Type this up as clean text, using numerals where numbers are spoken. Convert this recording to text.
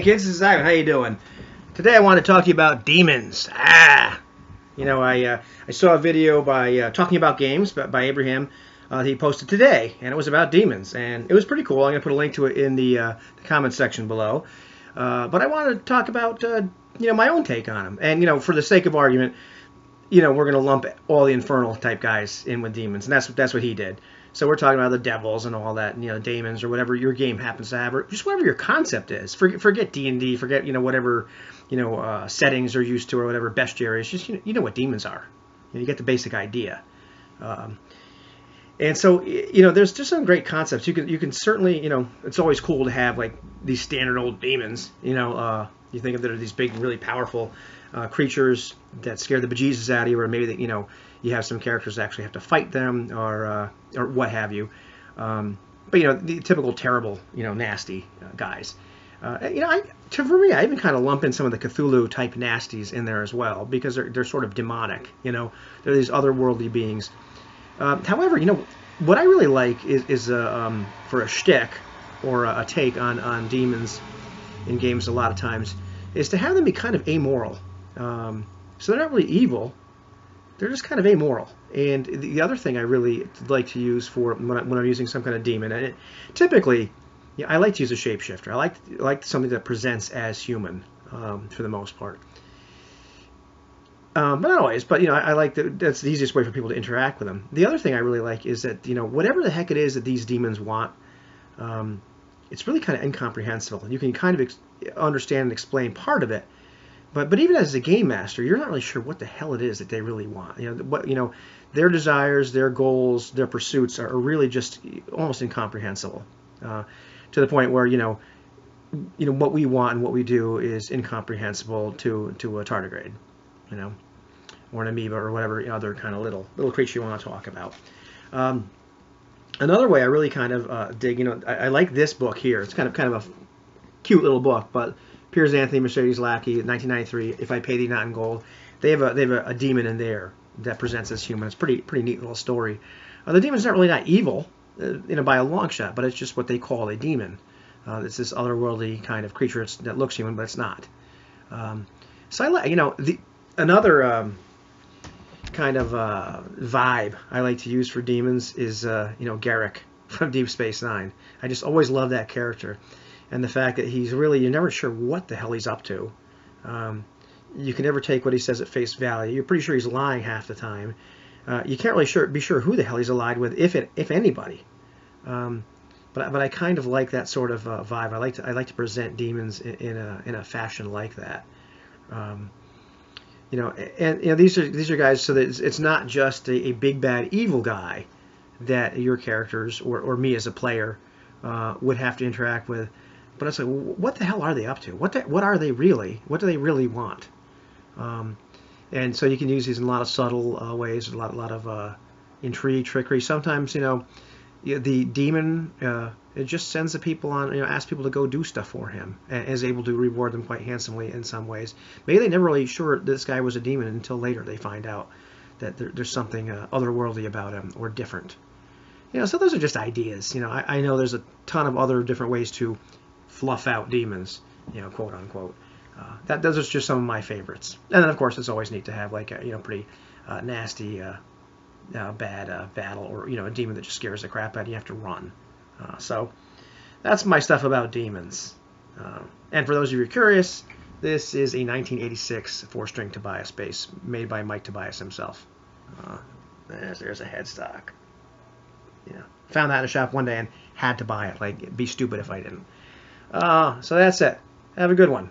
kids, this is Ivan. How you doing? Today I want to talk to you about demons. You know, I saw a video by talking about games by Abraham. He posted today, and it was about demons, and it was pretty cool. I'm going to put a link to it in the comments section below. But I wanted to talk about my own take on them, and for the sake of argument, we're going to lump all the infernal type guys in with demons, and that's what he did. So we're talking about the devils and all that, demons or whatever your game happens to have, or just whatever your concept is. Forget D&D, forget whatever settings are used to or whatever bestiary is. Just you know what demons are. You get the basic idea. And so there's just some great concepts. You can certainly it's always cool to have like these standard old demons. You think of that are these big, really powerful creatures that scare the bejesus out of you, or maybe that you have some characters that actually have to fight them, or what have you. But the typical terrible, nasty guys. For me, I even kind of lump in some of the Cthulhu type nasties in there as well, because they're sort of demonic. They're these otherworldly beings. However, what I really like is for a shtick or a take on demons in games a lot of times is to have them be kind of amoral. So they're not really evil. They're just kind of amoral. And the other thing I really like to use for when I'm using some kind of demon, and typically, I like to use a shapeshifter. I like something that presents as human for the most part. But not always. But I like that's the easiest way for people to interact with them. The other thing I really like is that whatever the heck it is that these demons want, it's really kind of incomprehensible. You can kind of understand and explain part of it. But even as a game master, you're not really sure what the hell it is that they really want. Their desires, their goals, their pursuits are really just almost incomprehensible, to the point where what we want and what we do is incomprehensible to a tardigrade, or an amoeba or whatever other kind of little creature you want to talk about. Another way I really kind of dig, I like this book here. It's kind of a cute little book, but Piers Anthony, Mercedes Lackey, 1993. If I Pay Thee Not in Gold, they have a demon in there that presents as human. It's pretty neat little story. The demon's not really not evil, by a long shot, but it's just what they call a demon. It's this otherworldly kind of creature that looks human, but it's not. So I like, another kind of vibe I like to use for demons is Garrick from Deep Space Nine. I just always love that character. And the fact that you're never sure what the hell he's up to. You can never take what he says at face value. You're pretty sure he's lying half the time. You can't really be sure who the hell he's allied with, if anybody. But I kind of like that sort of vibe. I like to present demons in a fashion like that. These are guys, so that it's not just a big bad evil guy that your characters or me as a player would have to interact with. But it's like, what the hell are they up to? What are they really? What do they really want? And so you can use these in a lot of subtle ways, a lot of intrigue, trickery. Sometimes, the demon it just sends the people on, asks people to go do stuff for him, and is able to reward them quite handsomely in some ways. Maybe they never really sure this guy was a demon until later they find out that there's something otherworldly about him or different. So those are just ideas. I know there's a ton of other different ways to fluff out demons, quote unquote. Those are just some of my favorites. And then of course it's always neat to have like a pretty nasty bad battle, or a demon that just scares the crap out of you. You have to run. So that's my stuff about demons. And for those of you curious, this is a 1986 4-string Tobias bass made by Mike Tobias himself. There's a headstock. Found that in a shop one day and had to buy it. Like, it'd be stupid if I didn't. So that's it. Have a good one.